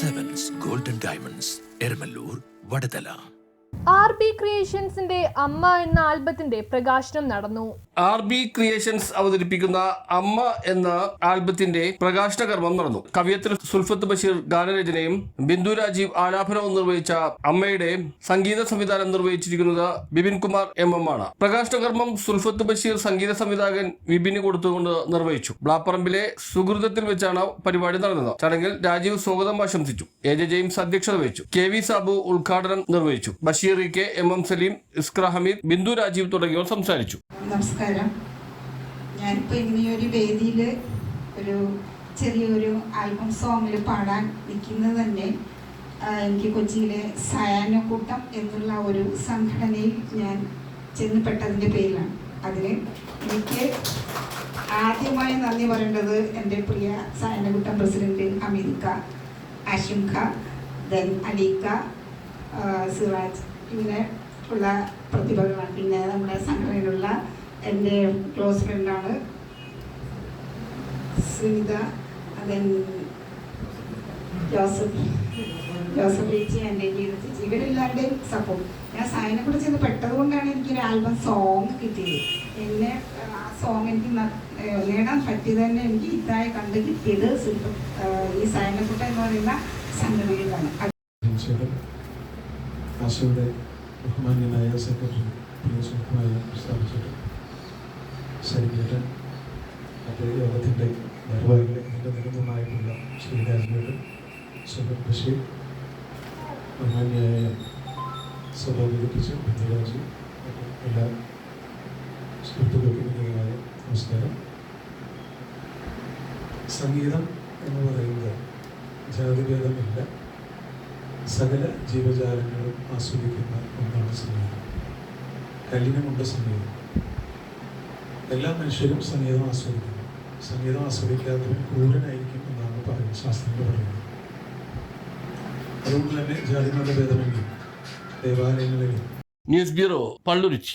Sevens Golden Diamonds, Ermalur, Vadadala. RB ക്രിയേഷൻസിന്റെ അമ്മ എന്ന ആൽബത്തിന്റെ പ്രകാശനം നടന്നു. RB ക്രിയേഷൻസ് അവതരിപ്പിക്കുന്ന അമ്മ എന്ന ആൽബത്തിന്റെ പ്രകാശന കർമ്മം നടന്നു. കവിയത്രി സുൽഫത്ത് ബഷീർ ഗാനരചനയും ബിന്ദു രാജീവ് ആലാപനവും നിർവഹിച്ച അമ്മയുടെ സംഗീത സംവിധാനം നിർവഹിച്ചിരിക്കുന്നത് ബിപിൻ കുമാർ MM ആണ്. പ്രകാശന കർമ്മം സുൽഫത്ത് ബഷീർ സംഗീത സംവിധായകൻ വിപിന് കൊടുത്തുകൊണ്ട് നിർവഹിച്ചു. ബ്ലാപ്പറമ്പിലെ സുഹൃതത്തിൽ വെച്ചാണ് പരിപാടി നടന്നത്. ചടങ്ങിൽ രാജീവ് സ്വാഗതം ആശംസിച്ചു. AJ ജെയിംസ് അധ്യക്ഷത വഹിച്ചു. KV സാബു ഉദ്ഘാടനം നിർവഹിച്ചു. Basheer K, MM Saleem, Iskra Hameed, Bindu Rajeev തുടങ്ങിയവർ സംസാരിച്ചു. നമസ്കാരം. ഞാനിപ്പോൾ ഇങ്ങനെയൊരു വേദിയിൽ ഒരു ചെറിയൊരു ആൽബം സോങ്ങിൽ പാടാൻ നിൽക്കുന്നത് തന്നെ എനിക്ക് കൊച്ചിയിലെ സായാഹ്നക്കൂട്ടം എന്നുള്ള ഒരു സംഘടനയിൽ ഞാൻ ചെന്നപ്പെട്ടതിൻ്റെ പേരിലാണ്. അതിന് എനിക്ക് ആദ്യമായി നന്ദി പറയേണ്ടത് എൻ്റെ പ്രിയ സായാഹ്നക്കൂട്ടം പ്രസിഡന്റ് ഹമീദ് ഖ, ആഷിം ഖ, ദെൻ അലീഖ, സിറാജ്, ഇങ്ങനെ ഉള്ള പ്രതിഭകളാണ്. പിന്നെ നമ്മുടെ സംഘടനയിലുള്ള എൻ്റെ ക്ലോസ് ഫ്രണ്ടാണ് സുനിത, ദെൻ ജോസഫ് ചേച്ചി, എൻ്റെ ചേച്ചി, ഇവരെല്ലാവരുടെയും സപ്പോർട്ട്. ഞാൻ സായനെ കൂടെ ചെന്ന് പെട്ടതുകൊണ്ടാണ് എനിക്കൊരു ആൽബം സോങ് കിട്ടിയത്. എന്നെ ആ സോങ് എനിക്ക് നേടാൻ പറ്റിയത് തന്നെ എനിക്ക് ഇതായി കണ്ട് കിട്ടിയത് ഈ സായനക്കുട്ട എന്ന് പറയുന്ന സംഘടനയിലാണ്. ആശയുടെ ബഹുമാന്യനായ സെക്രട്ടറി പ്രിയ സുഹൃത്തുമായ സ്ഥാപിച്ചിട്ട് സരികേട്ടൻ, മറ്റേ യോഗത്തിൻ്റെ ഭാരവാഹികളെ എൻ്റെ നിരന്തരമായിട്ടുള്ള ശ്രീ രാജേട്ടൻ, സുഹൃത്ത് ബഷീർ, ബഹുമാന്യായ സഭ വികസിപ്പിച്ച ബിന്ദുരാജ്, എല്ലാ സുഹൃത്തുക്കൾക്കും വിനീതമായ നമസ്കാരം. സംഗീതം എന്ന് പറയുന്നത് ജാതിഭേദമില്ല, സകല ജീവജാലങ്ങളും ആസ്വദിക്കുന്ന ഒന്നാണ് സംഗീതം. കല്ലിനുമുണ്ട് സംഗീതം. എല്ലാ മനുഷ്യരും സംഗീതം ആസ്വദിക്കുന്നു. സംഗീതം ആസ്വദിക്കാത്തവൻ ക്രൂരനായിരിക്കും എന്നാണ് പറയുന്നത്, ശാസ്ത്രങ്ങൾ പറയുന്നത്. അതുകൊണ്ട് തന്നെ ജാതിമത ഭേദമെങ്കിൽ ദേവാലയങ്ങളിൽ. News bureau, പള്ളുരുച്ചി.